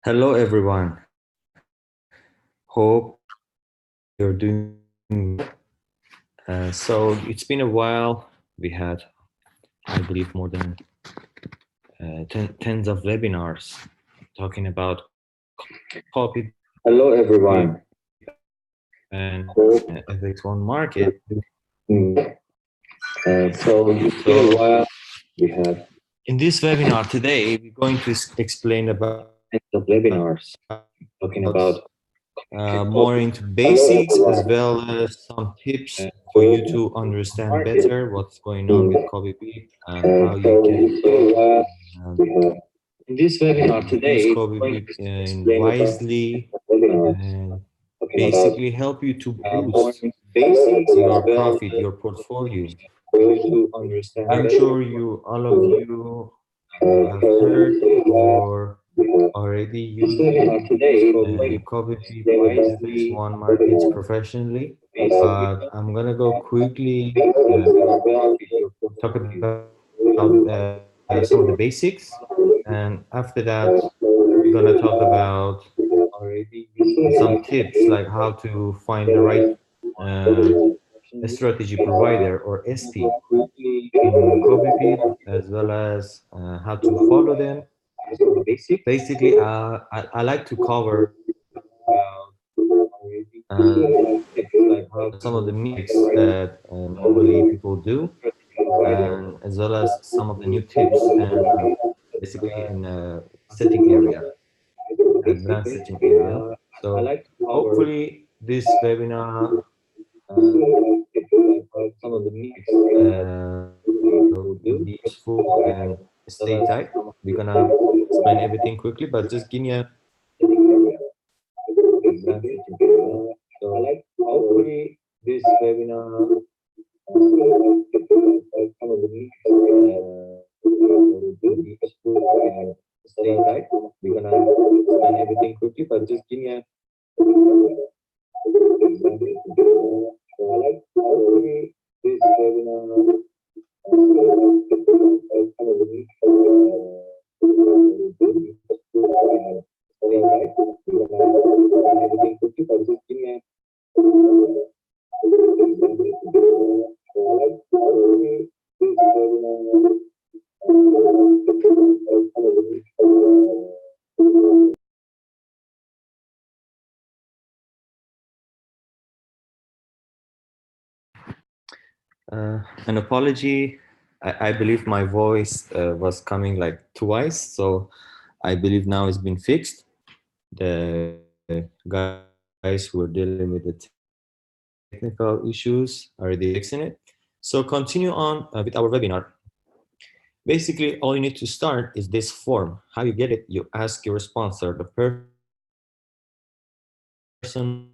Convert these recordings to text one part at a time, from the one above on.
Hello, everyone. Hope you're doing well. So it's been a while. We had, I believe, more than tens of webinars talking about copy Hello, pip everyone. and FX1 Hope Market. you're doing. So it's So been a while. We have in this webinar today, we're going to explain about the webinars talking about more copy. into Hello, basics as everyone. well as some tips for you Hope to understand market. better what's going on with Mm. copy and how you So can it's been a while. um, We have in this webinar use today. We're going copy to explain about wisely the webinars and talking about basically help you to more boost basics as your well profit, as your portfolio. for you to understand I'm better. sure all of you have So heard it's been a while. or We have already this using webinar today. We're going to copy explain and about FX1 the markets webinars. professionally, Basically, but I'm gonna go quickly basics as well as your talk portfolio. about To some of the better basics, and after that, we're so gonna talk about already some using tips like how to find the right uh, strategy provider or SP quickly in CopyPip, as well as how to follow them. the basics. Basically, I like to cover about Like how some of the to mistakes that normally people do, provider and as well as some of the new tips and basically in setting area, advanced basics. setting area. I So like to cover hopefully this webinar some of the mistakes will people be do. useful and stay tight. We're gonna explain everything quickly, but just give me a So hopefully this webinar some of the mistakes will be useful and stay tight. We're gonna explain everything quickly, but just give me a so hopefully this webinar some of the mistakes will be useful and stay tight. We're gonna explain everything quickly, but just give me a an apology. I believe my voice was coming like twice, so I believe now it's been fixed. The guys who are dealing with the technical issues are already fixing it. So continue on with our webinar. Basically, all you need to start is this form. How you get it? You ask your sponsor, the person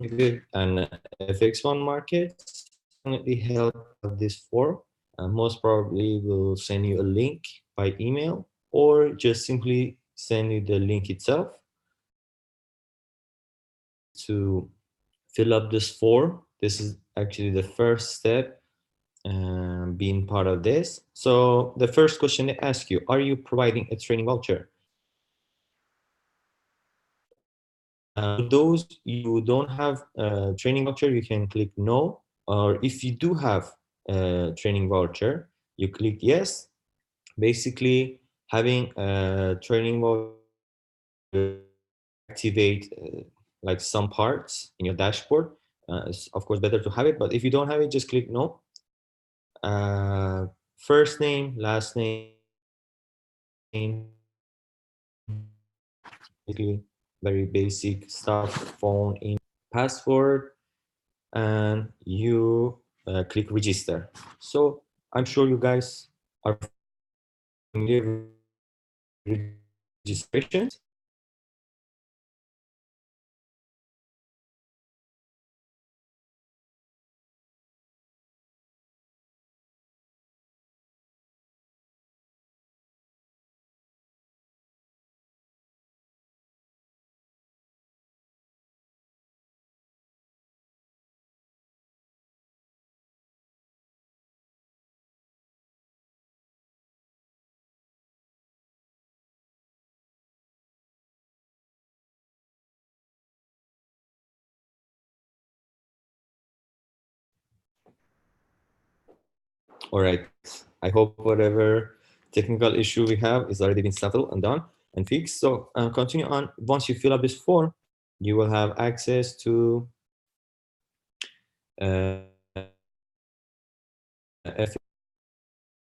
with an FX1 markets. Definitely help out this form. Most probably will send you a link by email or just simply send you the link itself. All you need to fill up this form. This is actually the first step being part of this. So the first question they ask you, are you providing a training voucher? For those you don't have a training voucher, you can click no. Or if you do have a training voucher, you click yes. Basically, having a training voucher activate like some parts in your dashboard. It's of course better to have it, but if you don't have it, just click no. First name, last name, basically very basic stuff, phone, password, and you click register. So I'm sure you guys are familiar with registrations. All right. I hope whatever technical issue we have is already been settled and done and fixed. So continue on. Once you fill up this form, you will have access to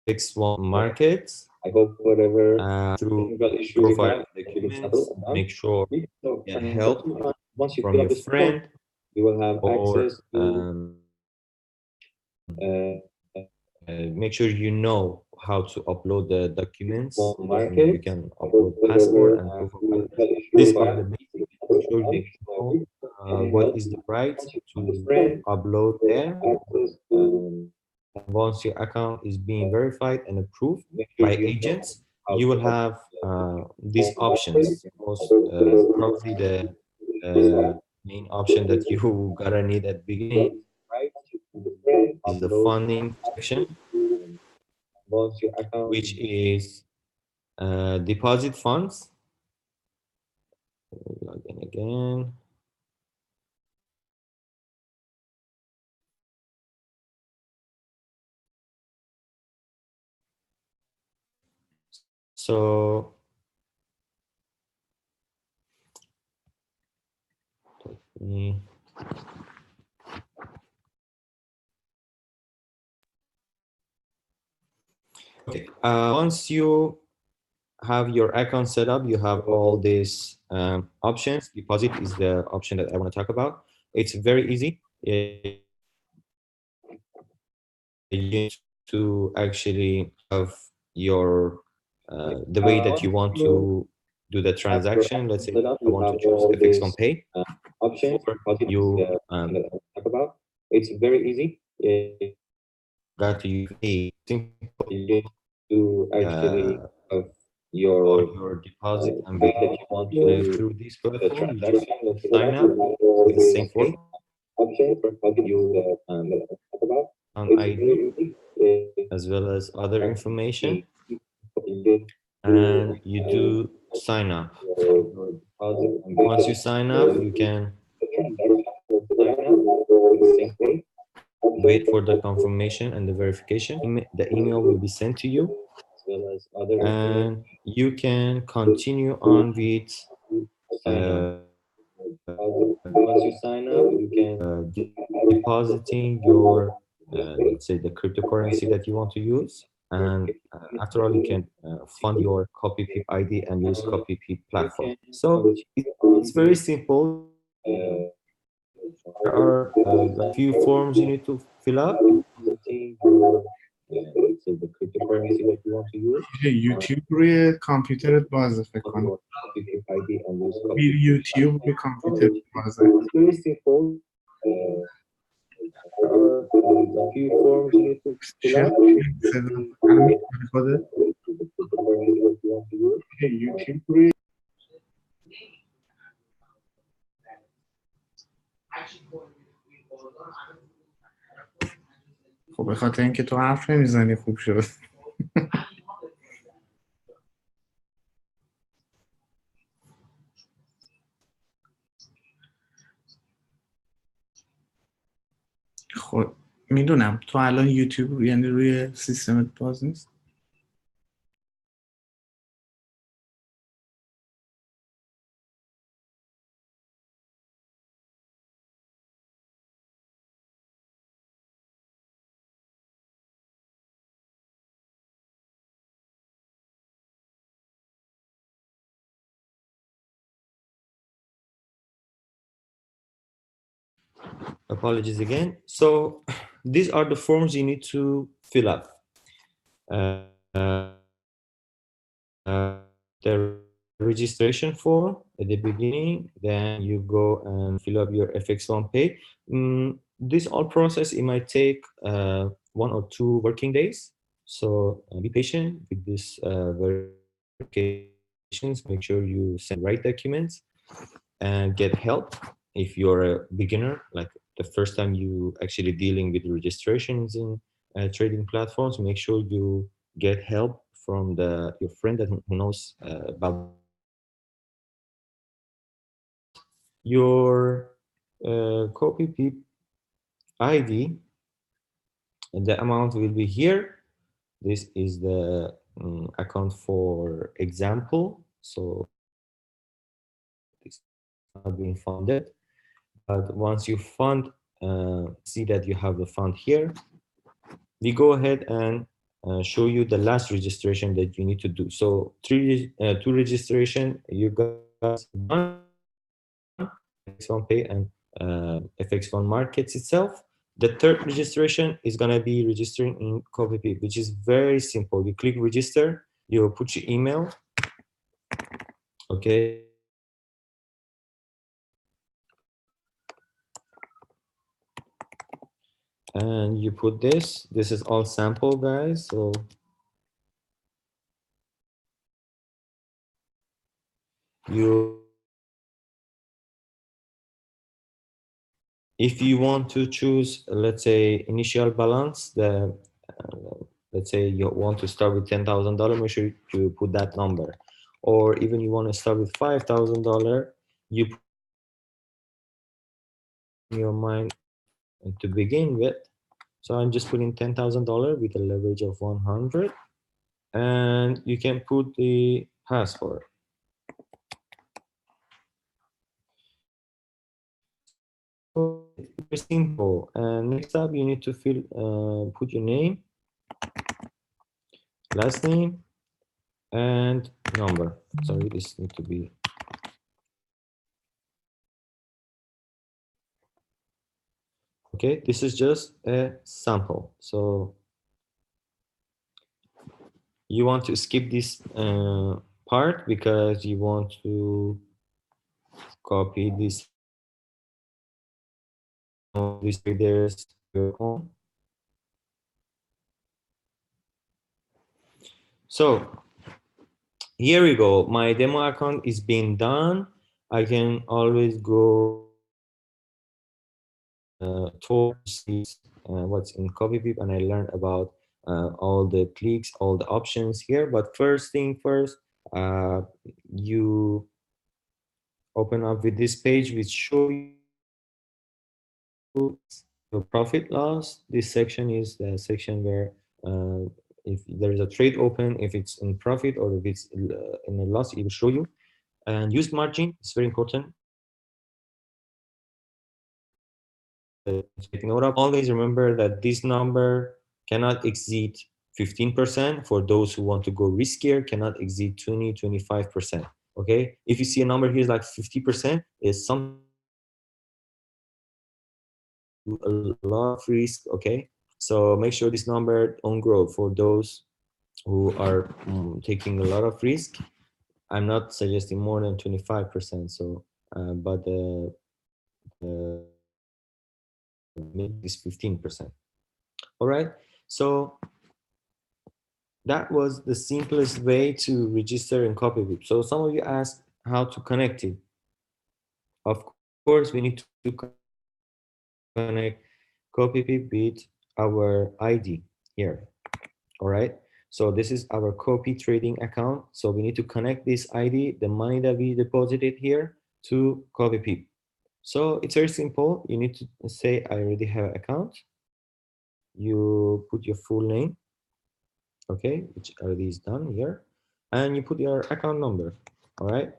Fx1 Markets I hope whatever through technical issue we profile have, like you will settle documents. and done. Make sure So you get continue help on. Once you from fill up your this form, friend you will have access or to uh, make sure you know how to upload the documents. You market. can I hope upload passport whatever and proof of technical address. issue These we are have, the basics. you will Make settle sure and you done. know Any what help is the right from the to friend, upload there. access, And once your account is being verified and approved make sure by you know agents, how you to will have these market. options. Most probably the main option that you gotta need at the beginning Right to the friend, is the upload funding section, once your account which is deposit funds. Log in again. So mm, okay. Once you have your account set up, you have all these options. Deposit is the option that I want to talk about. It's very easy. You need to actually have your the way that you once want you to do the have your transaction. Let's account say set up, I you want to have choose all FX1 these Pay. options. Before Deposit is you the option that I want to talk about. It's very easy. got to use a simple You need to actually uh, have all your your deposit and way that withdraw you want to through this do the platform. You just transaction. Let's set it sign up. You up have all with the these same form options. Deposit use the that I want to talk about. on It's ID very easy. as well as other information, You need to and you do sign up. your deposit and Once you sign up, you can wait for the confirmation and the verification. The email will be sent to you, as well as other information. and you can continue on with Sign up. uh, Once you sign up, you can depositing your, let's say, the cryptocurrency that you want to use. And after all, you can fund your copy pip ID and use copy pip you platform. can So continue it's on very with simple. uh, There are a few forms you need to fill up. depositing your let's say the cryptocurrency that you want to use. یوتیوب روی کامپیوترت بازه فکر On کنم. your copy pip ID and use بیر copy pip یوتیوب روی کامپیوتر platform. بازه. It's very simple. Uh, there are a few forms you need to fill چرا up. صدا الان می‌شنوی خودت؟ The cryptocurrency that you want to use. یوتیوب روی خب به خاطر اینکه تو حرف نمیزنی خوب شد. خب میدونم تو الان یوتیوب یعنی روی سیستمت باز نیست. Apologies again. So these are the forms you need to fill up. The registration form at the beginning, then you go and fill up your FX1 pay. This all process, it might take 1 or 2 working days. So be patient with this verifications. Make sure you send right documents and get help if you're a beginner, like the first time you actually dealing with registrations in trading platforms. Make sure you get help from your friend that who knows about this platform. Your copy pip ID And the amount will be here. This is the account for example. So this not being funded, but once you fund, see that you have the fund here. We go ahead and show you the last registration that you need to do. So two registration you guys done, Fx1 Pay and Fx1 Markets itself. The third registration is gonna be registering in CopyPip, which is very simple. You click register, you put your email, okay, and you put this. This is all sample, guys. So you, if you want to choose, let's say initial balance, the let's say you want to start with $10,000, make sure you put that number. Or even you want to start with $5,000, you put in your mind to begin with. So I'm just putting $10,000 with a leverage of 100, and you can put the password. So very simple. And next up, you need to put your name, last name, and number. Sorry, this need to be. Okay, this is just a sample. So you want to skip this part because you want to copy this these traders your own. So here we go. My demo account is being done. I can always go tour to see what's in CopyPip, and I learned about all the clicks, all the options here. But first thing first, you open up with this page which show you your profit loss. This section is the section where if there is a trade open, if it's in profit or if it's in a loss, it will show you. And use margin is very important. Taking note of, always remember that this number cannot exceed 15%. For those who want to go riskier, cannot exceed 20-25%. Okay, if you see a number here is like 50%, is something a lot of risk. Okay, so make sure this number don't grow. For those who are taking a lot of risk, I'm not suggesting more than 25%. So but the maybe is 15%. All right, so that was the simplest way to register in CopyPip. So some of you asked how to connect it. Of course, we need to connect CopyPip with our ID here. All right. So this is our copy trading account. So we need to connect this ID, the money that we deposited here, to CopyPip. So it's very simple. You need to say, I already have an account. You put your full name, okay, which already is done here, and you put your account number. All right.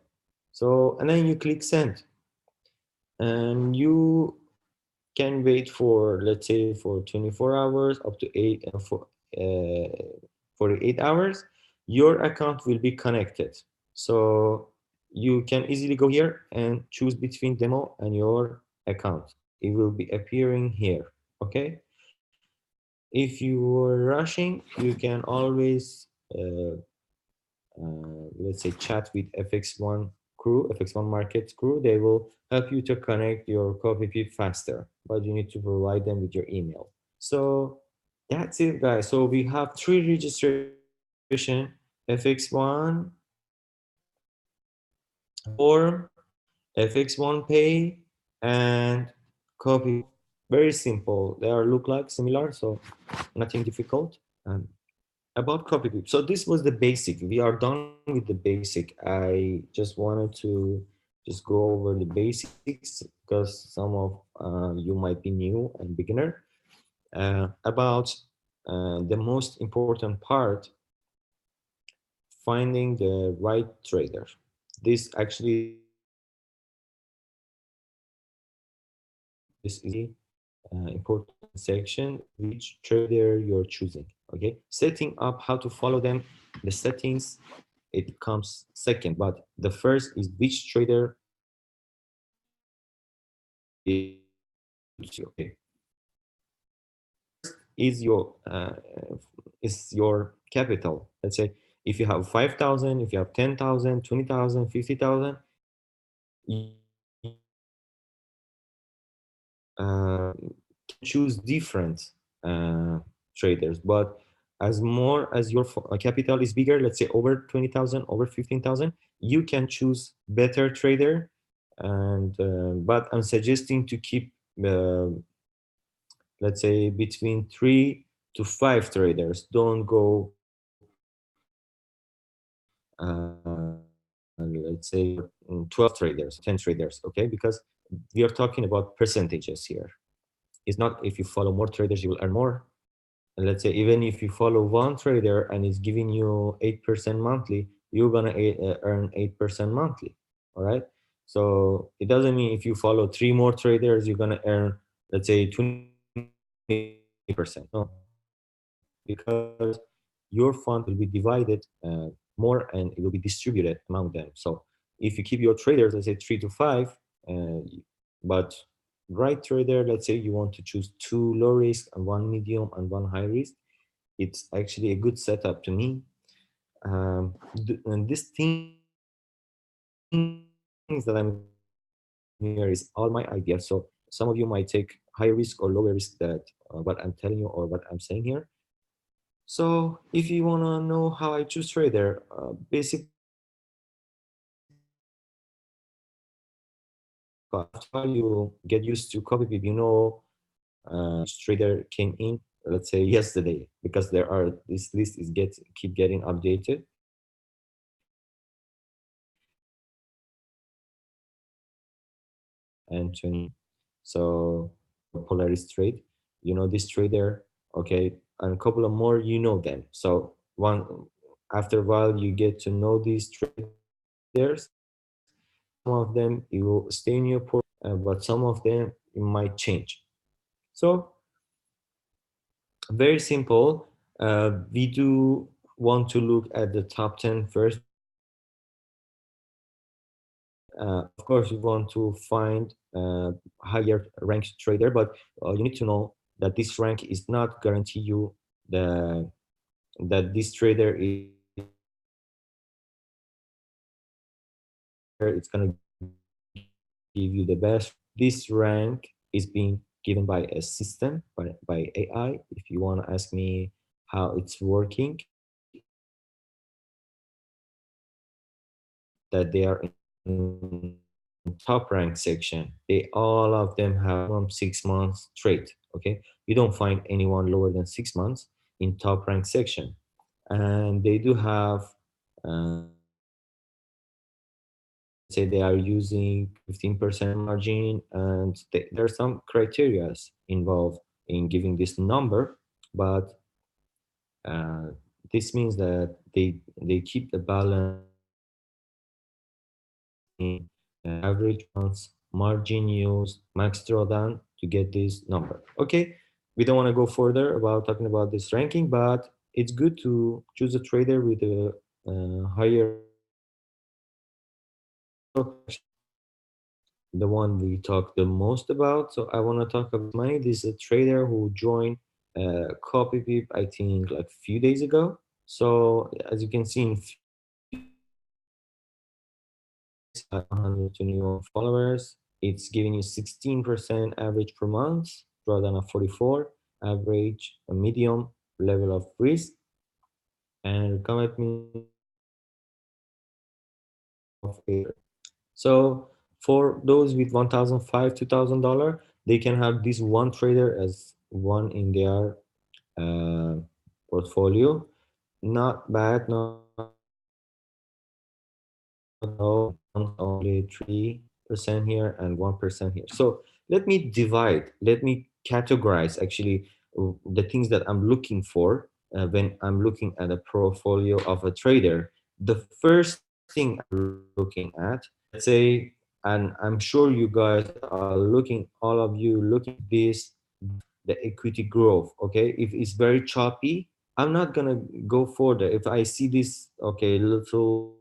So, and then you click send, and you can wait for, let's say, for 24 hours up to 48 hours. Your account will be connected. So you can easily go here and choose between demo and your account. It will be appearing here. Okay. If you are rushing, you can always let's say chat with FX1 crew, FX1 Markets crew. They will help you to connect your CopyPip faster, but you need to provide them with your email. So that's it, guys. So we have three registration: FX1 form, FX1 pay, and copy. Very simple. They are look like similar, so nothing difficult. About CopyPip. So this was the basic. We are done with the basic. I just wanted to just go over the basics because some of you might be new and beginner. about the most important part, finding the right trader. This actually is this is important section, which trader you're choosing. Okay, setting up how to follow them, the settings, it comes second, but the first is which trader suits you. Okay, is your capital. Let's say if you have 5,000, if you have 10,000, 20,000, 50,000, can choose different uh, traders. But as more as your capital is bigger, let's say over 20,000, over 15,000, you can choose better trader. And but I'm suggesting to keep let's say between 3 to 5 traders. Don't go let's say 12 traders, 10 traders, okay? Because we are talking about percentages here. It's not if you follow more traders, you will earn more. And let's say even if you follow one trader and it's giving you 8% monthly, you're gonna earn 8% monthly. All right. So it doesn't mean if you follow 3 more traders, you're gonna earn, let's say, 20%. No, because your fund will be divided more and it will be distributed among them. So if you keep your traders, let's say 3 to 5, but right trader, let's say you want to choose 2 low risk and 1 medium and 1 high risk, it's actually a good setup to me. And these things that I'm explaining here is all my ideas. So some of you might take higher risk or lower risk that what I'm telling you or what I'm saying here. So if you want to know how I choose trader, basically after a while you get used to copy pip, you know which trader came in, let's say yesterday, because there are this list is keep getting updated, and 20. So Polaris trade, you know this trader, okay, and a couple of more, you know them. So one after a while you get to know these traders. Some of them you will stay in your portfolio, but some of them you might change. So very simple. We do want to look at the top 10 first. Of course, we want to find higher ranked trader, but you need to know that this rank is not guarantee you the that this trader is it's gonna give you the best. This rank is being given by a system, by AI. If you want to ask me how it's working, that they are in top rank section. They all of them have minimum 6 months trade. Okay, you don't find anyone lower than 6 months in top rank section, and they do have let's say they are using 15% margin, and there are some criteria involved in giving this number, but uh, this means that they keep the balance between average months, margin use, max drawdown to get this number. Okay, we don't want to go further about talking about this ranking, but it's good to choose a trader with a higher ranking. So the one we talk the most about. So I want to talk about money. This is a trader who joined CopyPip, I think, like a few days ago. So as you can see, in few days, 121 followers. It's giving you 16% average per month, drawdown of 44, average, a medium level of risk, and recommend of 8. So for those with 1,005, $2,000, they can have this one trader as one in their uh, portfolio. Not bad, not only 3% here and 1% here. So let me categorize actually the things that I'm looking for when I'm looking at a portfolio of a trader. The first thing I'm looking at, let's say, and I'm sure you guys are looking, all of you looking at this graph, the equity growth. Okay, if it's very choppy, I'm not gonna go further. If I see this, okay, little choppy,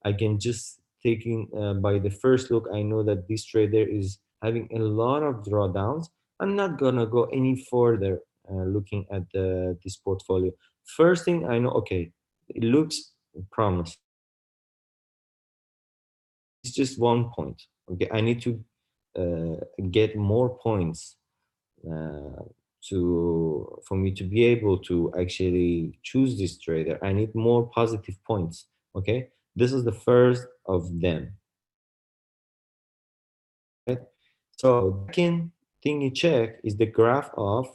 I can just taking by the first look, I know that this trader is having a lot of drawdowns. I'm not gonna go any further looking at this portfolio. First thing I know, okay, it looks promising. It's just 1 point. Okay, I need to get more points uh, to for me to be able to actually choose this trader. I need more positive points. Okay, this is the first of them. Right? So the second thing you check is the graph of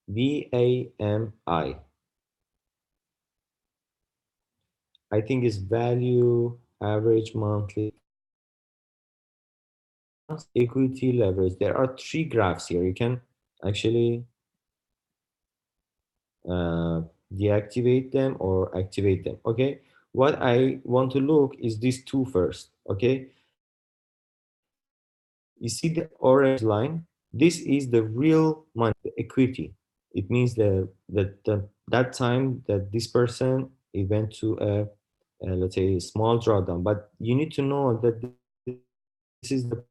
VAMI. I think it's value average monthly equity leverage. There are three graphs here. You can actually uh, deactivate them or activate them. Okay, what I want to look is these two first. Okay, you see the orange line, this is the real money, the equity. It means that time that this person he went to let's say a small drawdown, but you need to know that this is the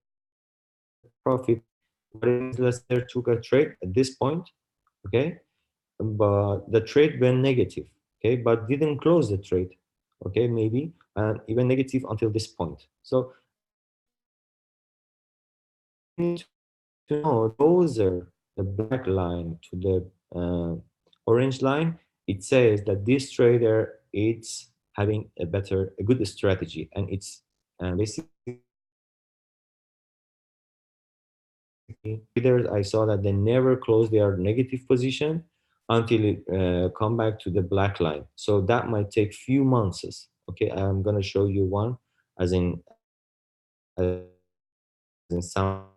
profit. What it means, let's say took a trade at this point, okay, but the trade went negative, okay, but didn't close the trade, okay, maybe, and even negative until this point. So you need to know those are the black line to the orange line. It says that this trader is having a good strategy, and it's basically traders I saw that they never close their negative position until it come back to the black line. So that might take few months. Okay, I'm gonna show you one as in sample.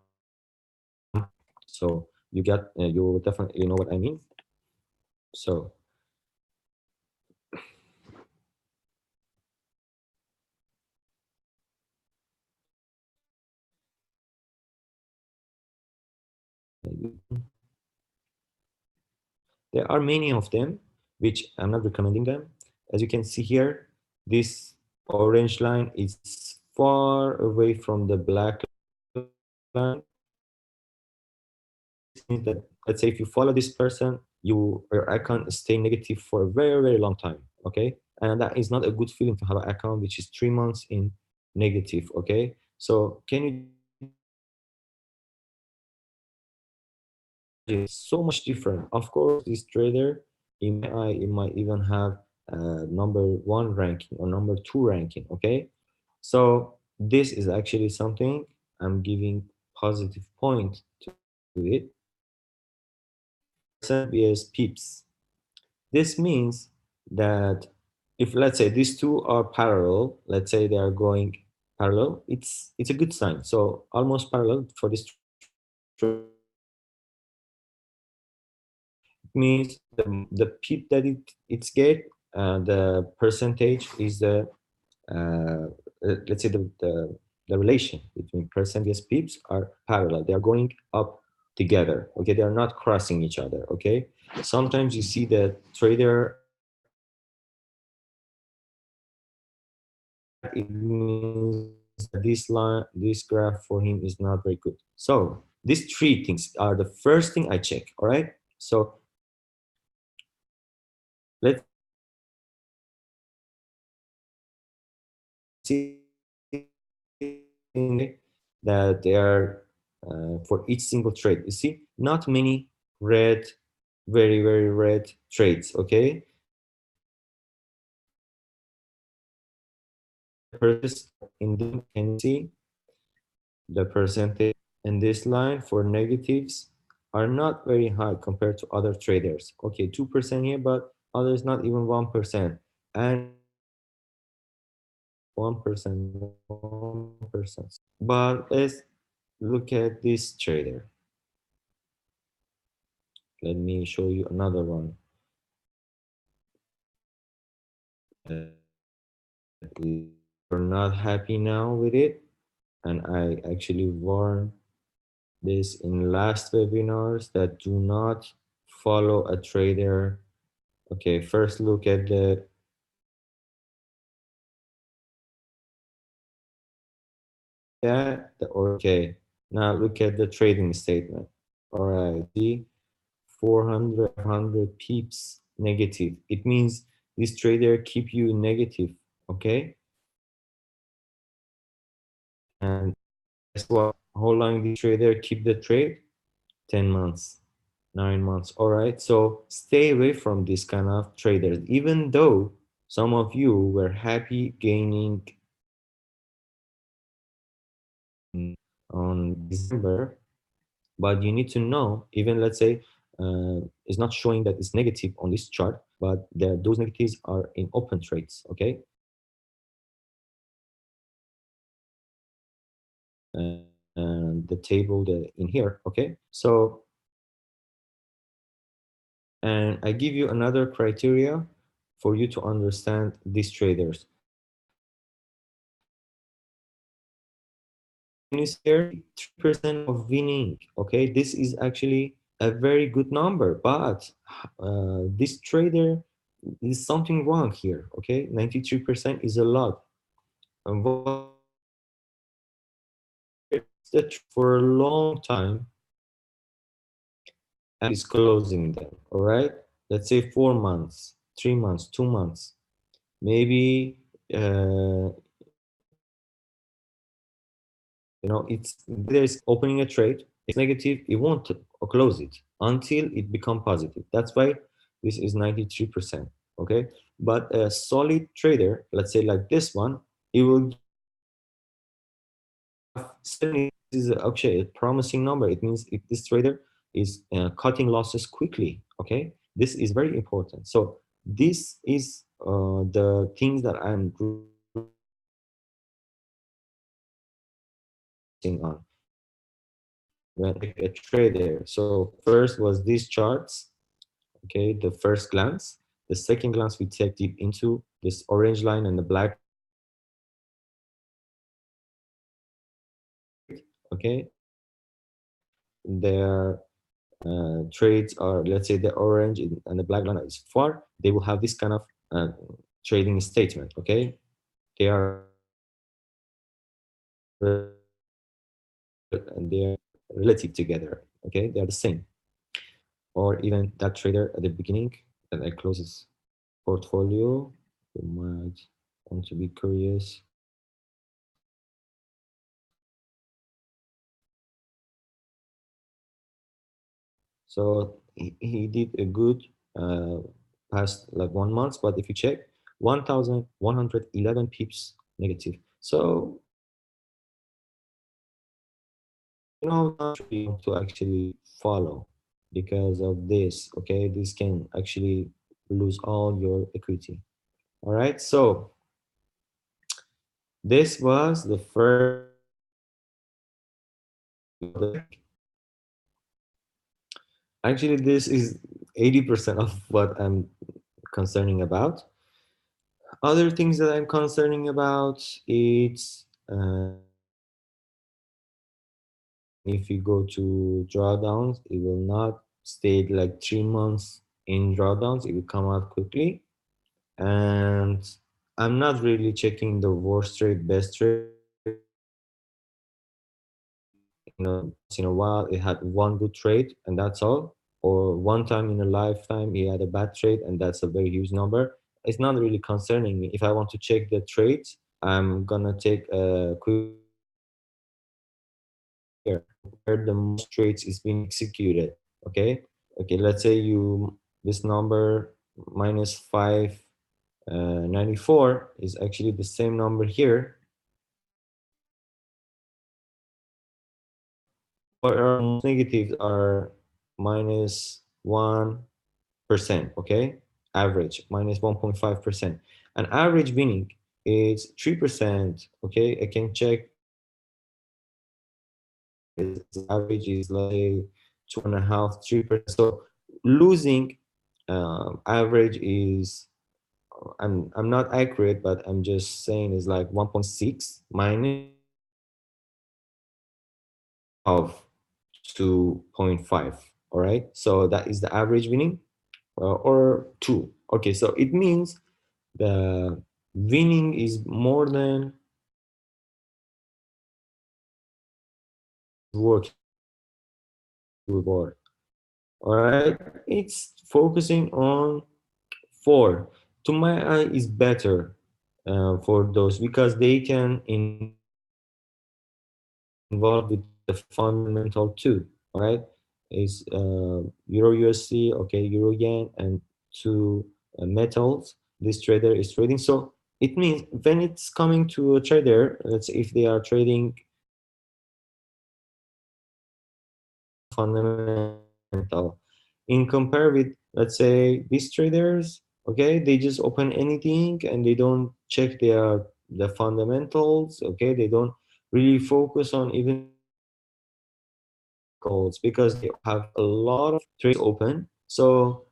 So you definitely know what I mean. So there are many of them, which I'm not recommending them. As you can see here, this orange line is far away from the black line. This means that, let's say, if you follow this person, your account stay negative for a very, very long time. Okay, and that is not a good feeling to have an account which is 3 months in negative. Okay, so can you just imagine so much different? Of course, this trader, in my eye, it might even have number one ranking or number two ranking. Okay, so this is actually something I'm giving positive point to it. Percent vs pips. This means that if, let's say, these two are parallel, let's say they are going parallel, it's a good sign. So almost parallel for this trader. It means the pip that it's get, the percentage is the let's say the relation between percent vs pips are parallel. They are going up together. Okay, they are not crossing each other. Okay, sometimes you see the trader that, it means that this graph for him is not very good. So these three things are the first thing I check. All right, so let's see that they are for each single trade. You see, not many red, very, very red trades. Okay, percentage in them, can you see the percentage in this line for negatives are not very high compared to other traders. Okay, 2% here, but others not even 1%, and 1%, 1%. But let's look at this trader. Let me show you another one. You're not happy now with it, and I actually warned this in last webinars that do not follow a trader. Okay, first look at the okay. Now look at the trading statement. All right, see 400, 500 pips negative. It means this trader keep you negative. Okay, and guess what? How long the trader keep the trade? 10 months, 9 months. All right. So stay away from this kind of traders, even though some of you were happy gaining on December, but you need to know, even let's say it's not showing that it's negative on this chart, but those negatives are in open trades. Okay. And the table in here. Okay. So, and I give you another criteria for you to understand these traders. Can you see here 3% of winning? Okay, this is actually a very good number, but this trader is something wrong here. Okay, 93% is a lot. And for a long time and is closing them. All right, let's say 4 months, 3 months, 2 months, maybe. It's there's opening a trade, it's negative, it won't close it until it become positive. That's why this is 93%. Okay, but a solid trader, let's say like this one, it will have 70. This is actually a promising number. It means if this trader is cutting losses quickly. Okay, this is very important. So this is the things that I'm on when a trader. So first was these charts. Okay, the first glance. The second glance, we take deep into this orange line and the black. Okay, their trades are, let's say, the orange and the black line is far. They will have this kind of trading statement. Okay, they are and they are relative together. Okay, they are the same. Or even that trader at the beginning that I close his portfolio, you might want to be curious. So he did a good past like 1 month, but if you check 1,111 pips negative. So not really to actually follow because of this. Okay, this can actually lose all your equity. All right, so this was the first. Actually, this is 80% of what I'm concerning about. Other things that I'm concerning about, it's if you go to drawdowns, it will not stay like 3 months in drawdowns. It will come out quickly. And I'm not really checking the worst trade, best trade. Once in a while, it had one good trade and that's all. Or one time in a lifetime, he had a bad trade and that's a very huge number. It's not really concerning me. If I want to check the trades, I'm gonna take a quick where the most trades is being executed. Okay. Okay. Let's say this number minus 594 is actually the same number here. Or most negatives are -1%. Okay. Average -1.5%. And average winning is 3%. Okay. I can check. Average is like 2.5, 3%. So losing average is I'm not accurate, but I'm just saying is like 1.6 minus of 2.5. All right, so that is the average winning, or 2. Okay, so it means the winning is more than working board. All right, it's focusing on 4. To my eye, is better for those because they can involve with the fundamental too. All right, is Euro USC, okay, Euro Yen, and 2 metals. This trader is trading. So it means when it's coming to a trader, let's say if they are trading fundamental, in compare with, let's say, these traders, okay, they just open anything and they don't check the fundamentals. Okay, they don't really focus on even technicals because they have a lot of trades open. So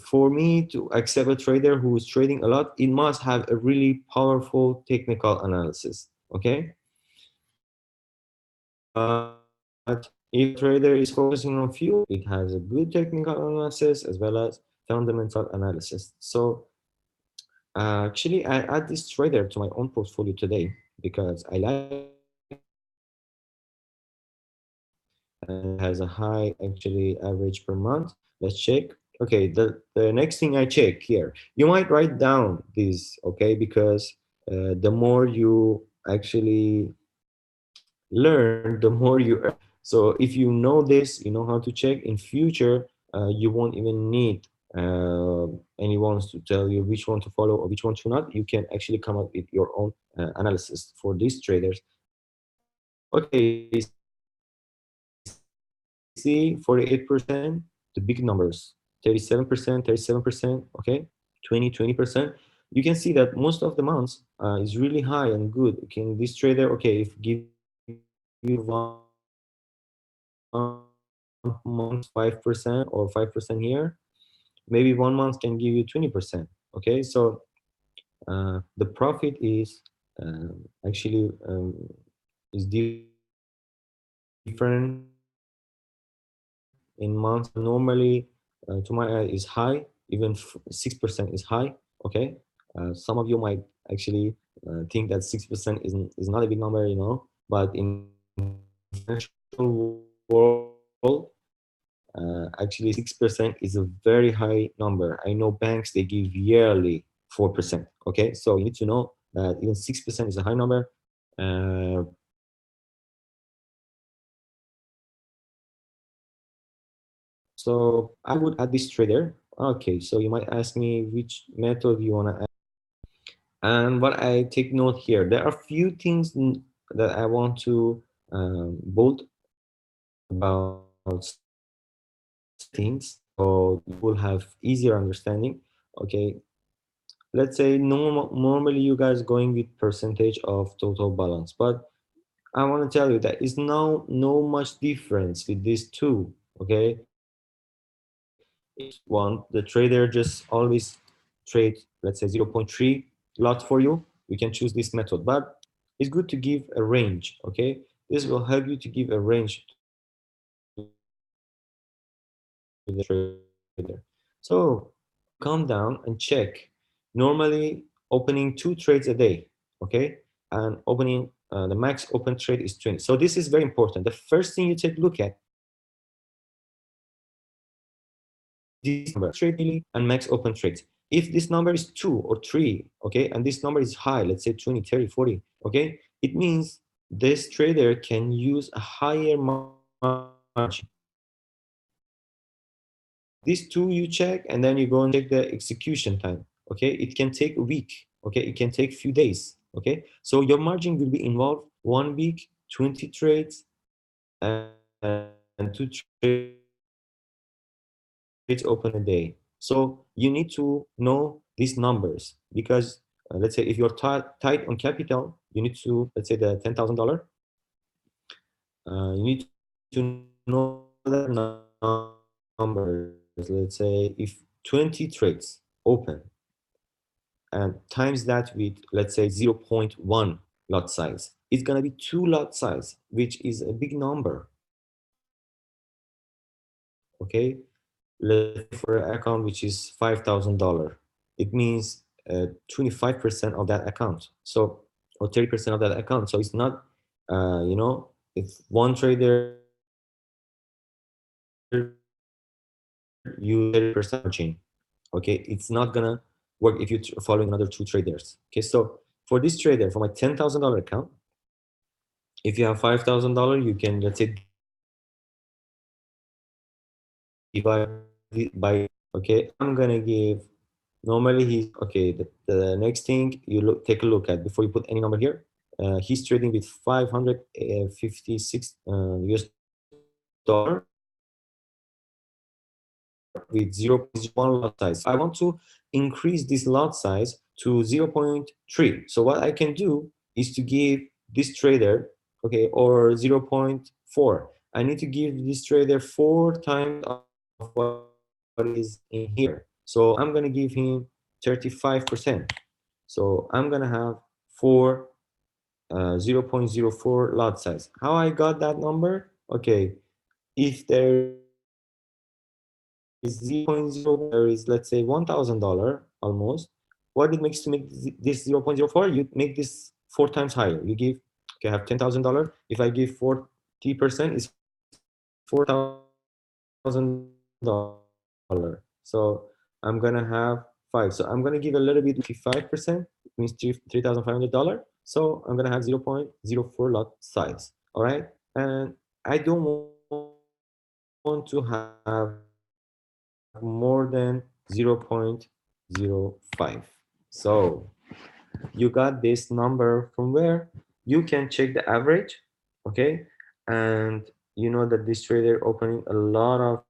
for me to accept a trader who is trading a lot, it must have a really powerful technical analysis. Okay, but if a trader is focusing on few, it has a good technical analysis as well as fundamental analysis. So actually, I add this trader to my own portfolio today because I like it and it has a high actually average per month. Let's check. Okay, the next thing I check here, you might write down these, okay, because the more you actually learn, the more you earn. So if you know this, you know how to check in future, you won't even need anyone to tell you which one to follow or which one to not. You can actually come up with your own analysis for these traders. Okay, see 48%, the big numbers, 37%, 37%, okay, 20%. You can see that most of the months is really high and good. Okay, this trader, okay, if give you 1 month 5% or 5% here, maybe 1 month can give you 20%. Okay, so the profit is actually is different in months and normally to my eye is high. Even 6% is high. Okay, some of you might actually think that 6% is not a big number, but in financial world, actually 6% is a very high number. I know banks, they give yearly 4%. Okay, so you need to know that even 6% is a high number. So I would add this trader. Okay, so you might ask me which method you want to add. And what I take note here, there are few things that I want to bold about settings so you will have easier understanding. Okay, let's say normally you guys going with percentage of total balance, but I want to tell you that is now no much difference with these two. Okay, if you want the trader just always trade, let's say 0.3 lot for you, you can choose this method, but it's good to give a range. Okay, this will help you to give a range to the trader. So you come down and check, normally opening 2 trades a day. Okay, and opening the max open trade is 20. So this is very important. The first thing you take a look at is this number, trade daily and max open trades. If this number is 2 or 3, okay, and this number is high, let's say 20, 30, 40, okay, it means this trader can use a higher margin. These two you check, and then you go and check the execution time. Okay, it can take a week. Okay, it can take few days. Okay, so your margin will be involved 1 week, 20 trades, and 2 trades open a day. So you need to know these numbers because let's say if you're tight on capital, you need to, let's say the $10,000, you need to know that number numbers. Let's say if 20 trades open and times that with, let's say, 0.1 lot size, it's gonna be 2 lot size, which is a big number. Okay, let's say for an account which is $5,000, it means 25% of that account. So, or 30% of that account. So it's not, if one trader use 30% margin, okay, it's not gonna work if you're following another 2 traders. Okay, so for this trader, for my $10,000 account, if you have $5,000, you can, let's say, divide by, okay, I'm gonna give, normally he's, okay, the next thing you take a look at before you put any number here, he's trading with 556 US dollar with 0.01 lot size. So I want to increase this lot size to 0.3. So what I can do is to give this trader, okay, or 0.4. I need to give this trader 4 times of what is in here. So I'm gonna give him 35%. So I'm gonna have 0.04 lot size. How I got that number? Okay, if there is 0.0, there is, let's say, $1,000 almost. What it makes to make this 0.04? You make this 4 times higher. You give, okay, I have $10,000. If I give 40%, it's $4,000. So I'm gonna have 5. So I'm gonna give a little bit, 55%. It means $3,500. So I'm gonna have 0.04 lot size. All right, and I don't want to have more than 0.05. So you got this number from where you can check the average, okay, and you know that this trader opening a lot of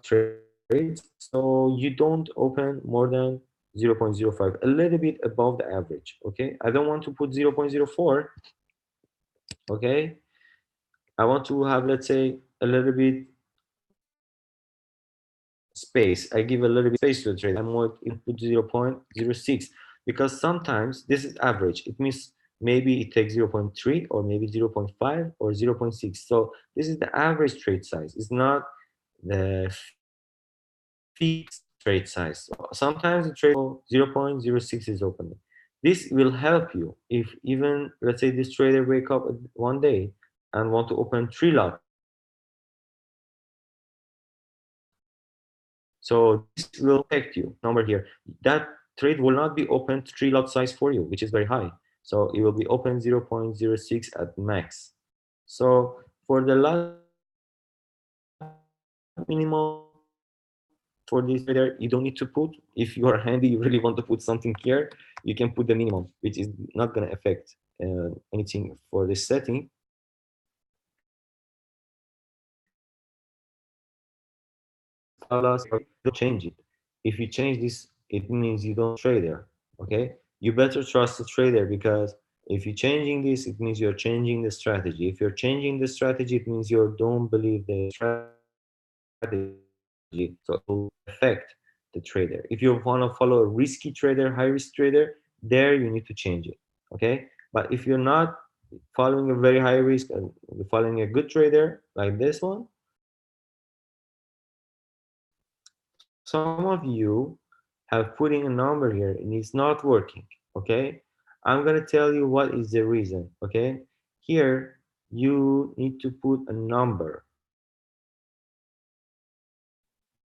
trades, so you don't open more than 0.05, a little bit above the average. Okay, I don't want to put 0.04. Okay, I want to have, let's say, a little bit space. I give a little bit space to the trade. I'm more input 0.06 because sometimes this is average. It means maybe it takes 0.3 or maybe 0.5 or 0.6. So this is the average trade size. It's not the fixed trade size. So sometimes the trade 0.06 is opening. This will help you if even, let's say, this trader wake up one day and want to open 3 lots. So this will affect you. Number here, that trade will not be opened 3 lot size for you, which is very high. So it will be open 0.06 at max. So for the lot minimum for this trader, you don't need to put. If you are handy, you really want to put something here, you can put the minimum, which is not going to affect anything for this setting. But if you want to follow a risky trader, high risk trader, okay, you better trust the trader. If you don't change it, if you change this, it means you don't trust the trader. Okay, you better trust the trader because if you're changing this, it means you're changing the strategy. If you're changing the strategy, it means you don't believe the strategy. So it will affect the trader. If you want to follow a risky trader, high risk trader, there you need to change it. Okay, but if you're not following a very high risk and following a good trader like this one, some of you have putting a number here and it's not working. Okay, I'm gonna tell you what is the reason. Okay, here you need to put a number.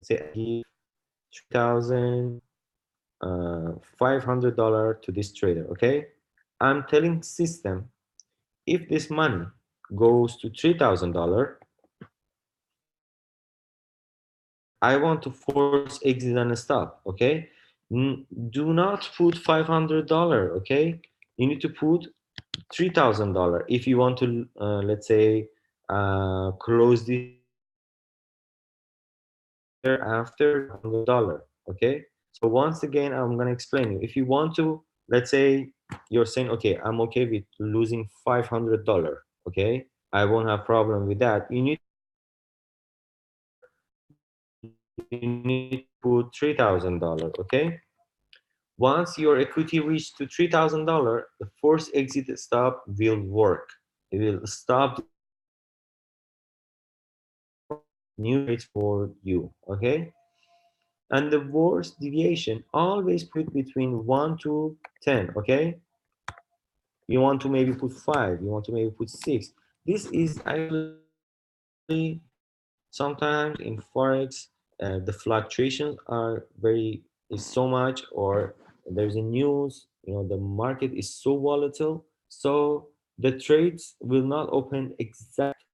Let's say I give $3,500 to this trader. Okay, I'm telling system, if this money goes to $3,000, I want to force exit and stop. Okay, do not put $500. Okay, you need to put $3,000 if you want to, let's say, close this trader after $500. Okay, so once again, I'm gonna explain you. If you want to, let's say, you're saying, okay, I'm okay with losing $500. Okay, I won't have problem with that. You need to put $3,000 you need to put $3,000. Okay. Once your equity reaches to $3,000, the forced exit stop will work. It will stop this trade and open new trades for you. Okay. And the worst deviation, always put between 1 to 10. Okay. You want to maybe put 5. You want to maybe put 6. This is actually sometimes in forex, the fluctuations are is so much, or there's a news, the market is so volatile, so the trades will not open exactly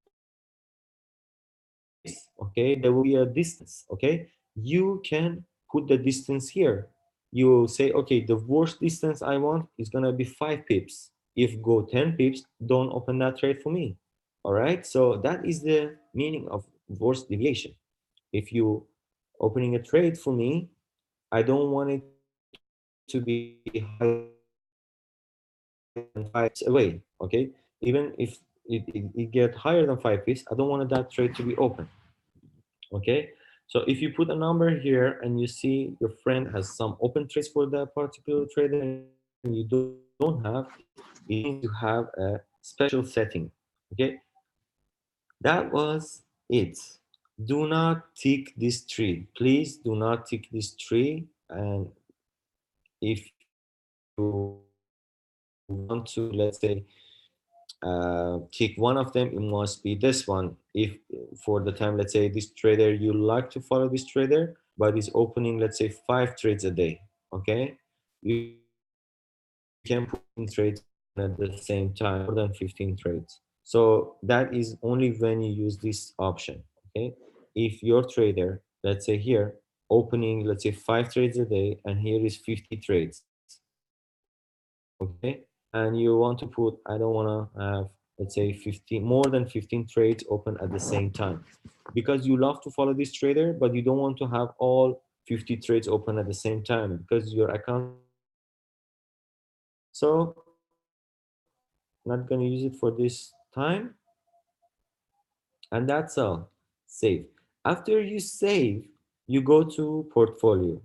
like this. Okay, there will be a distance. Okay, you can put the distance here. You say, okay, the worst distance I want is gonna be 5 pips. If go 10 pips, don't open that trade for me. All right, so that is the meaning of worst deviation. If you opening a trade for me, I don't want it to be higher than 5 pips away. Okay, even if it get higher than 5 pips, I don't want that trade to be open. Okay, so if you put a number here and you see your friend has some open trades for that particular trader and you don't have, it means you have a special setting. Okay, that was it. Do not tick this tree. Please do not tick this tree. And if you want to, let's say, tick one of them, it must be this one. If for the time, let's say, this trader, you like to follow this trader, but is opening, let's say, 5 trades a day. Okay, you can put 15 trades open at the same time, more than 15 trades. So that is only when you use this option. Okay, if your trader, let's say here, opening, let's say, 5 trades a day, and here is 50 trades. Okay, and you want to put, I don't want to have, let's say, 15, more than 15 trades open at the same time, because you love to follow this trader, but you don't want to have all 50 trades open at the same time because your account is not going to use it. So not going to use it for this time. And that's all. Save. After you save, you go to portfolio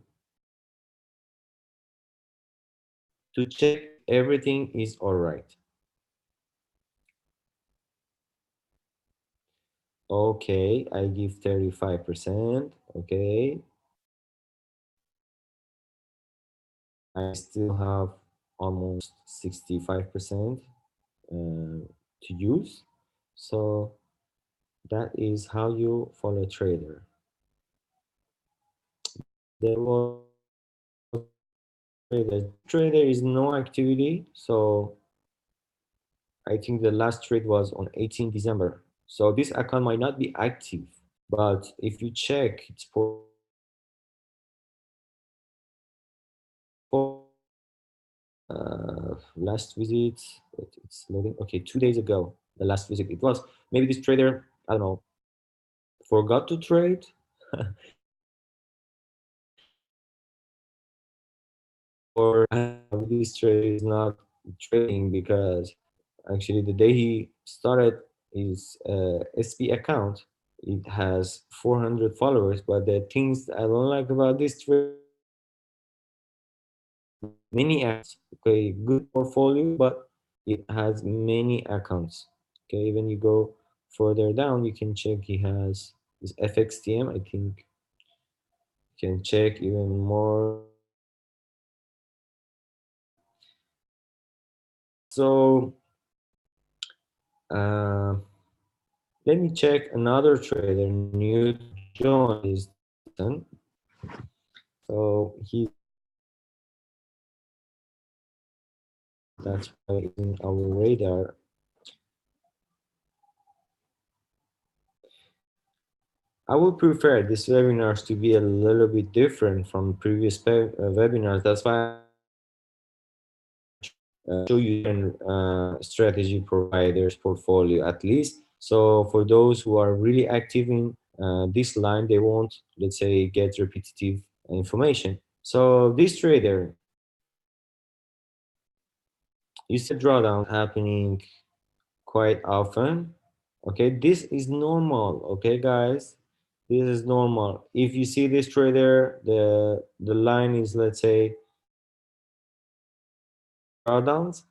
to check if everything is all right. Okay, I give 35%. Okay, I still have almost 65% to use. So that is how you follow a trader. There was another trader. This trader is no activity. So I think the last trade was on 18 December. So this account might not be active, but if you check its portfolio, last visit, it's loading. Okay, 2 days ago, the last visit it was. Maybe this trader, I don't know, forgot to trade, or I don't know, maybe this trader is not trading because actually the day he started his SP account, it has 400 followers. But the things I don't like about this trader is it has many accounts. Okay, good portfolio, but it has many accounts. Okay, even you go further down, you can check he has his FXTM. I think you can check even more accounts. So uh, let me check another trader new to join this lesson. So he's that's why it's in our radar. I would prefer these webinars to be a little bit different from previous webinars. That's why I'm trying to show you different strategy providers portfolio at least. So for those who are really active in this line, they won't, let's say, get repetitive information. So this trader, you see drawdowns happening quite often. Okay, this is normal. Okay, guys, this is normal. If you see this trader, the line is, let's say, drawdowns,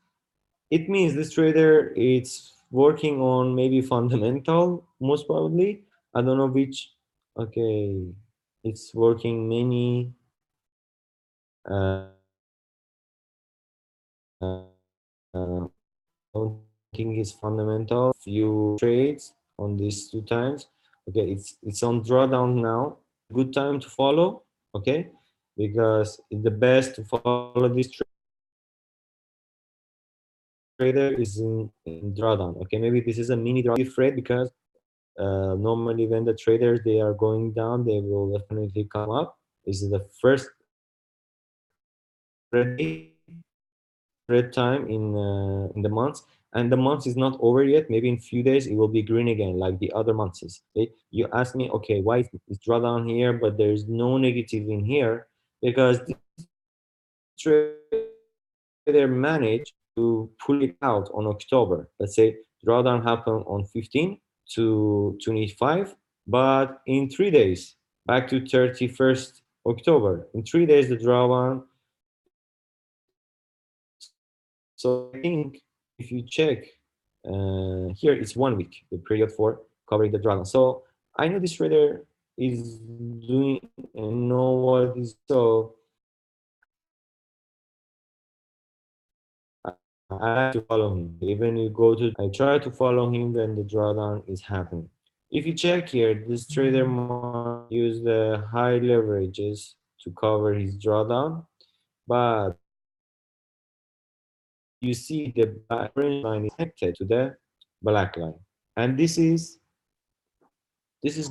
it means this trader is working on maybe fundamental, most probably. I don't know which. Okay, it's working many. Don't think it's fundamental. Few trades on these 2 times. Okay, it's on drawdown now. Good time to follow. Okay, because it's the best to follow this trader is in drawdown. Okay, maybe this is a mini drawdown. Afraid because normally when the traders they are going down, they will definitely come up. This is the first red time in the months, and the month is not over yet. Maybe in few days it will be green again like the other months. Okay, you ask me, okay, why is drawdown here but there is no negative in here? Because this trader managed to pull it out on October. Let's say drawdown happened on 15 to 25, but in 3 days back to 31st October. In 3 days the drawdown is over. So I think if you check, here it's 1 week, the period for covering the drawdown. So I know this trader is doing and know what he's doing. So I like to follow him. Even you go to, I try to follow him when the drawdown is happening. If you check here, this trader might use the high leverages to cover his drawdown, but you see the orange line is connected to the black line, and this is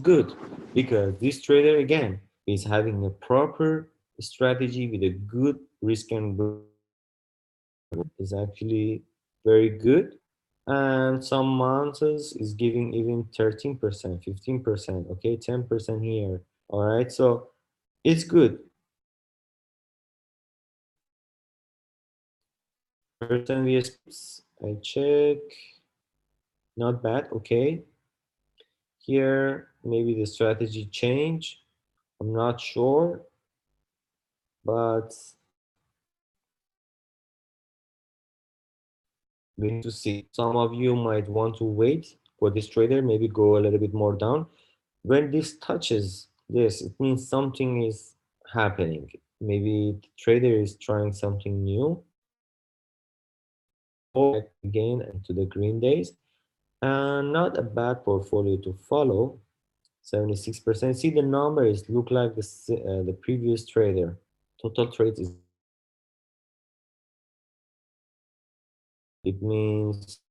good because this trader again is having a proper strategy with a good risk and is actually very good, and some months is giving even 13%, 15%, okay, 10% here. All right, so it's good. Percent VS, I check, not bad. Okay, here maybe the strategy change, I'm not sure, but we need to see. Some of you might want to wait for this trader, maybe go a little bit more down. When this touches this, it means something is happening. Maybe the trader is trying something new. Or again into the green days. And not a bad portfolio to follow. 76%. See the numbers look like the previous trader. Total trades is it means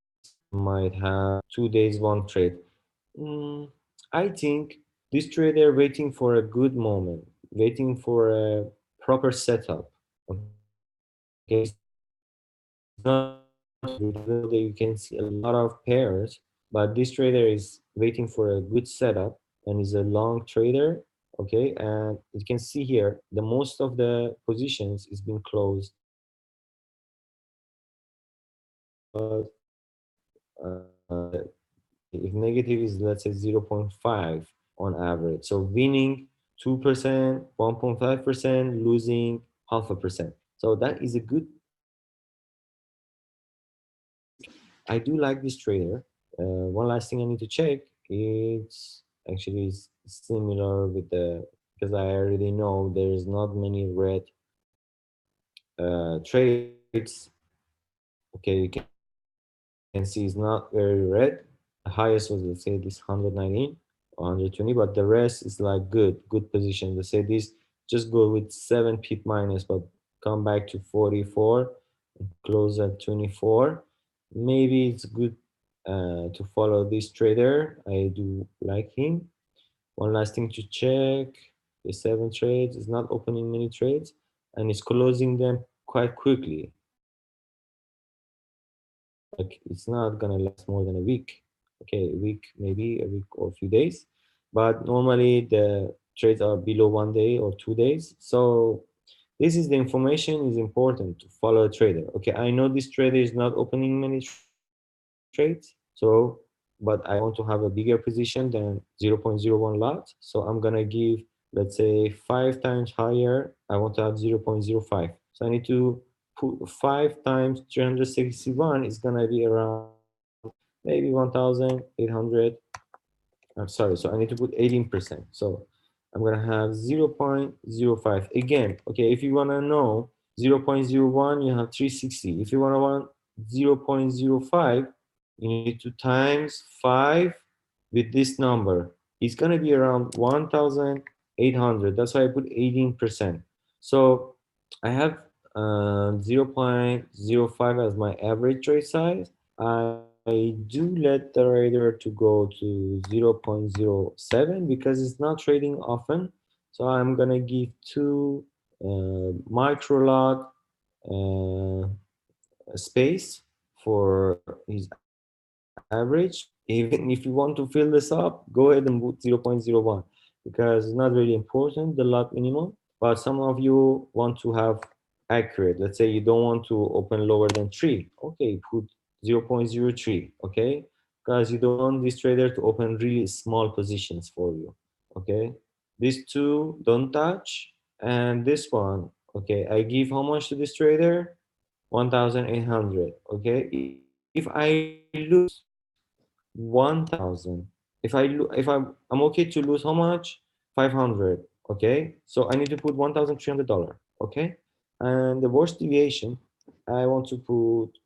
might have 2 days one trade. Mm, I think this trader waiting for a good moment, waiting for a proper setup. Okay, it's not even though that you can see a lot of pairs, but this trader is waiting for a good setup and is a long trader. Okay, and you can see here the most of the positions is being closed because if negative is, let's say, 0.5 on average, so winning 2%, 1.5%, losing half a percent, so that is a good. I do like this trader. One last thing I need to check, it's actually is similar with the, because I already know there's not many red trades. Okay, you can see it's not very red. The highest was, let's say, this 119 or 120, but the rest is like good position. Let's say this just go with 7 pip minus, but come back to 44 and close at 24. Maybe it's good to follow this trader. I do like him. One last thing to check, the 7 trades is not opening many trades and it's closing them quite quickly. Like it's not gonna last more than a week. Okay, a week, maybe a week or a few days. But normally the trades are below 1 day or 2 days. So this is the information is important to follow a trader. Okay, I know this trader is not opening many trades. So but I want to have a bigger position than 0.01 lot. So I'm gonna give, let's say, 5 times higher. I want to have 0.05. So I need to put 5 times 361 is gonna be around maybe 1,800. I'm sorry, so I need to put 18%. So I'm gonna have 0.05. Again, okay, if you wanna know 0.01, you have 360. If you wanna want 0.05, you need to times 5 with this number. It's gonna be around 1,800. That's why I put 18%. So I have 0.05 as my average trade size. I do let the trader to go to 0.07 because it's not trading often. So I'm gonna give two micro lot space for his average. Even if you want to fill this up, go ahead and put 0.01 because it's not really important, the lot minimum. But some of you want to have accurate. Let's say you don't want to open lower than 3. Okay, put 0.03, okay? Because you don't want this trader to open really small positions for you, okay? These two don't touch, and this one, okay, I give how much to this trader? 1,800, okay? If I lose 1,000, I'm okay to lose how much? 500, okay? So I need to put $1,300, okay? And the worst deviation, I want to put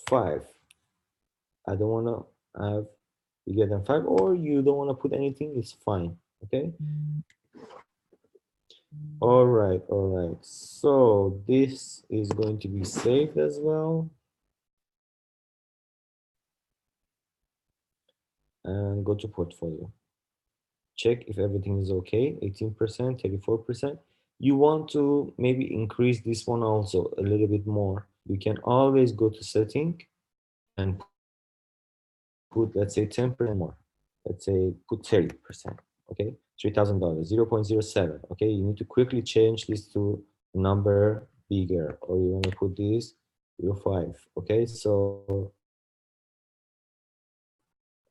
5. I don't want to have bigger than 5, or you don't want to put anything, it's fine, okay? All right. So this is going to be saved as well. And go to portfolio. Check if everything is okay. 18%, 34%. You want to maybe increase this one also a little bit more. You can always go to setting and put, let's say, 10% more. Let's say put 30%. Okay, $3,000, 0.07. Okay, you need to quickly change this to number bigger, or you want to put this 0.5. Okay, so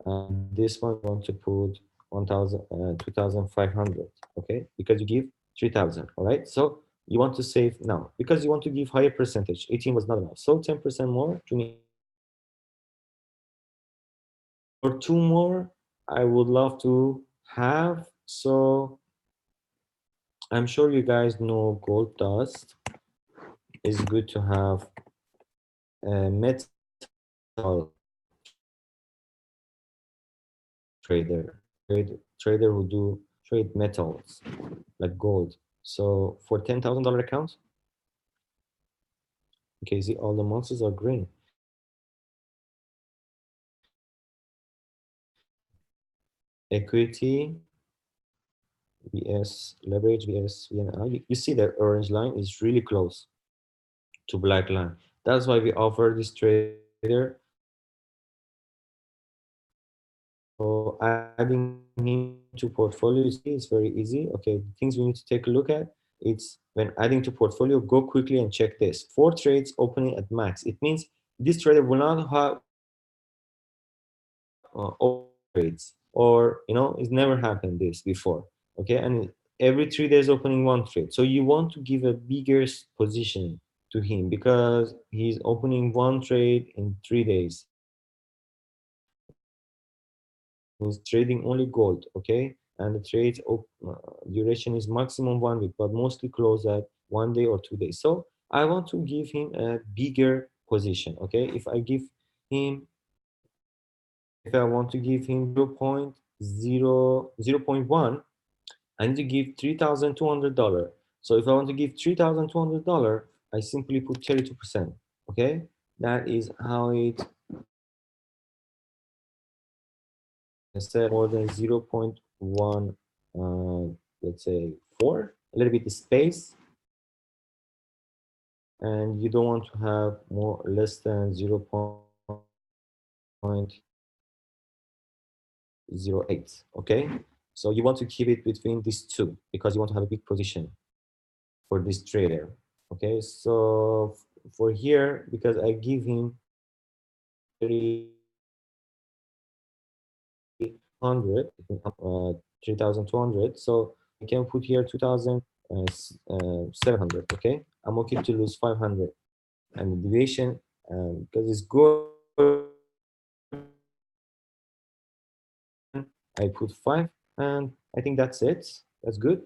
and this one you want to put 1,000, 2,500. Okay, because you give 3,000. All right, so you want to save now because you want to give higher percentage. 18 was not enough, so 10% more to me is fine. Or two more I would love to have. So I'm sure you guys know gold dust is good to have a metal trader, trader who do trade metals like gold. So for $10,000 accounts, okay, see all the monsters are green. Equity, VS, leverage, VS, VNI. You see the orange line is really close to black line. That's why we offer this trader. So adding him to portfolio, you see, it's very easy. Okay, the things we need to take a look at, it's when adding to portfolio, go quickly and check this. 4 trades opening at max. It means this trader will not have open 4 trades, or it's never happened this before. Okay, and every 3 days opening 1 trade. So you want to give a bigger position to him because he's opening 1 trade in 3 days. He's trading only gold, okay? And the trade duration is maximum 1 week, but mostly close at 1 day or 2 days. So I want to give him a bigger position, okay? If I want to give him 0.1, I need to give $3,200. So if I want to give $3,200, I simply put 32%, okay? That is how it set more than 0.1, let's say 4, a little bit of space, and you don't want to have more less than 0.08. Okay, so you want to keep it between these two because you want to have a big position for this trader. Okay, so for here, because I give him 30 100, 3,200. So I can put here 2,700. Okay, I'm okay to lose 500, and the deviation because it's good. I put 5, and I think that's it. That's good.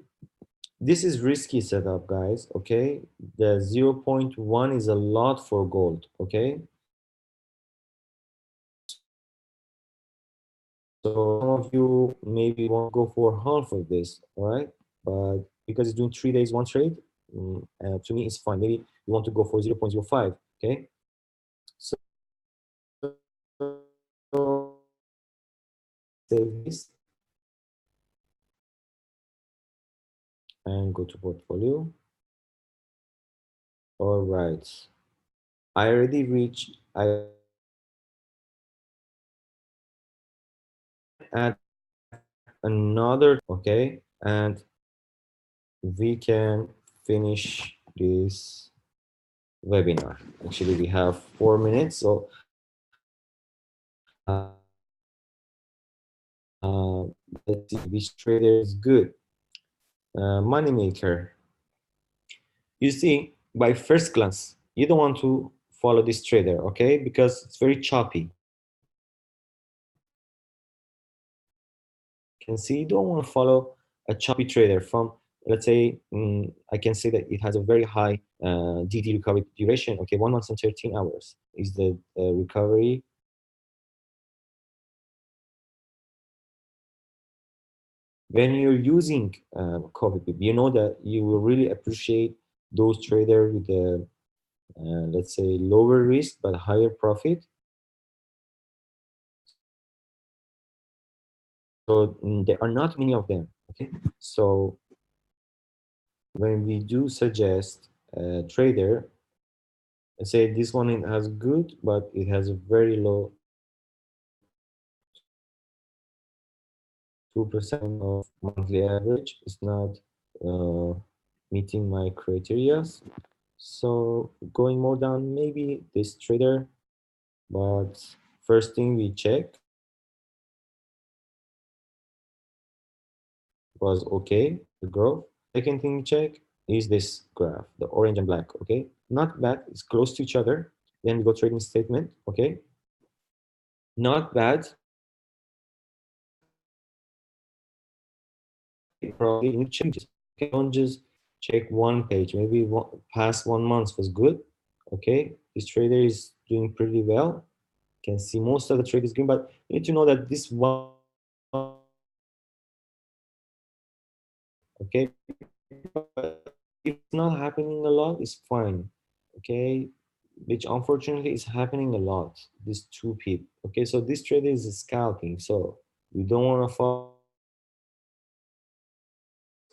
This is risky setup, guys. Okay, the zero point 0.1 is a lot for gold. Okay, so some of you maybe want to go for half of this, all right? But because it's doing 3 days one trade, to me it's fine. Maybe you want to go for 0.05. Okay, so save this and go to portfolio. All right, I already reached. I add another. Okay, and we can finish this webinar. Actually, we have 4 minutes, so let's see which trader is good. Moneymaker. You see, by first glance, you don't want to follow this trader, okay? Because it's very choppy. You can see you don't want to follow a choppy trader from, let's say, I can say that it has a very high DD recovery duration. Okay, 1 month and 13 hours is the recovery. When you're using copy, you know that you will really appreciate those traders with the let's say lower risk but higher profit. So there are not many of them. Okay, so when we do suggest a trader, let's say this one has good, but it has a very low 2% of monthly average. It's not uh, meeting my criteria. So going more down, maybe this trader. But first thing we check was okay, the growth. Second thing we check is this graph, the orange and black, okay? Not bad, it's close to each other. Then we go trading statement, okay? Not bad. Probably you need changes. Okay, don't just check one page. Maybe past 1 month was good. Okay, this trader is doing pretty well. You can see most of the trade is green, but you need to know that this one, okay, but if it's not happening a lot, it's fine. Okay, which unfortunately is happening a lot. This 2 pip. Okay, so this trader is scalping, so we don't want to follow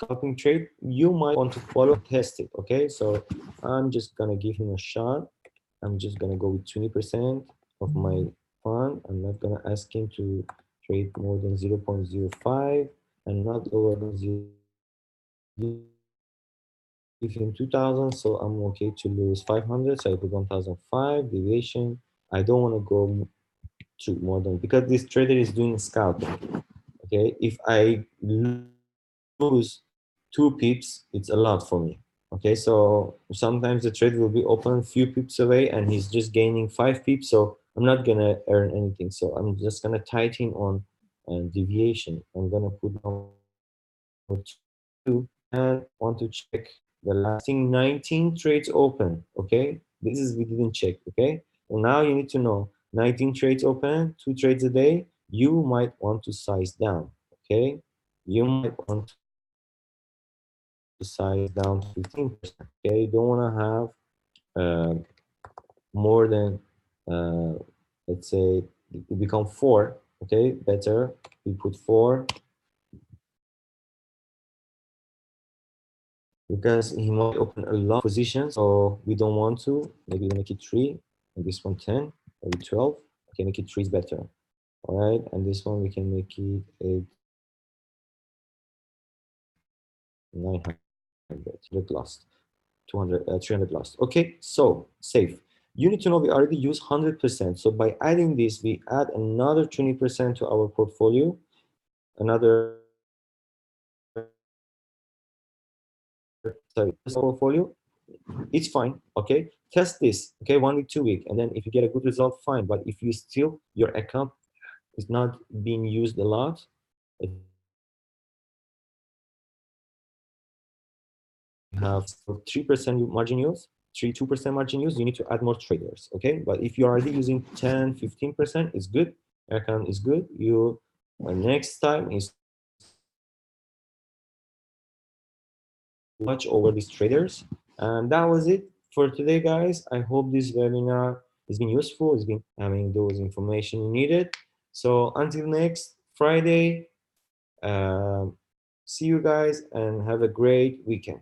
scalping trade. You might want to follow and test it. Okay, so I'm just gonna give him a shot. I'm just gonna go with 20% of my fund. I'm not gonna ask him to trade more than 0.05 and not lower than 0. Give him 2000, so I'm okay to lose 500. So I put 1005 deviation. I don't want to go to more than, because this trader is doing scalping. Okay, if I lose 2 pips, it's a lot for me. Okay, so sometimes the trade will be open a few pips away and he's just gaining 5 pips, so I'm not gonna earn anything. So I'm just gonna tighten on deviation. I'm gonna put down 2 and want to check the lasting 19 trades open. Okay, this is we didn't check. Okay, well, now you need to know 19 trades open, 2 trades a day. You might want to size down. Okay, you might want to size down to 15%. Okay, you don't want to have more than let's say it become 4. Okay, better we put 4 because he might open a lot of positions, so we don't want to. Maybe we make it 3, and this one 10, maybe 12. Okay, make it 3 is better. All right, and this one we can make it 8, 900 lost, 200, 300 lost. Okay, so safe. You need to know we already use 100%. So by adding this, we add another 20% to our portfolio. another sorry portfolio, it's fine. Okay, test this. Okay, 1 week, 2 week, and then if you get a good result, fine. But if you still your account is not being used a lot, let's say you have 3% margin use, 2% margin use, you need to add more traders. Okay, but if you're already using 10, 15%, it's good. Account is good. You next time is watch over these traders. And that was it for today, guys. I hope this webinar has been useful. It's been having those information you needed. So until next Friday, see you guys and have a great weekend.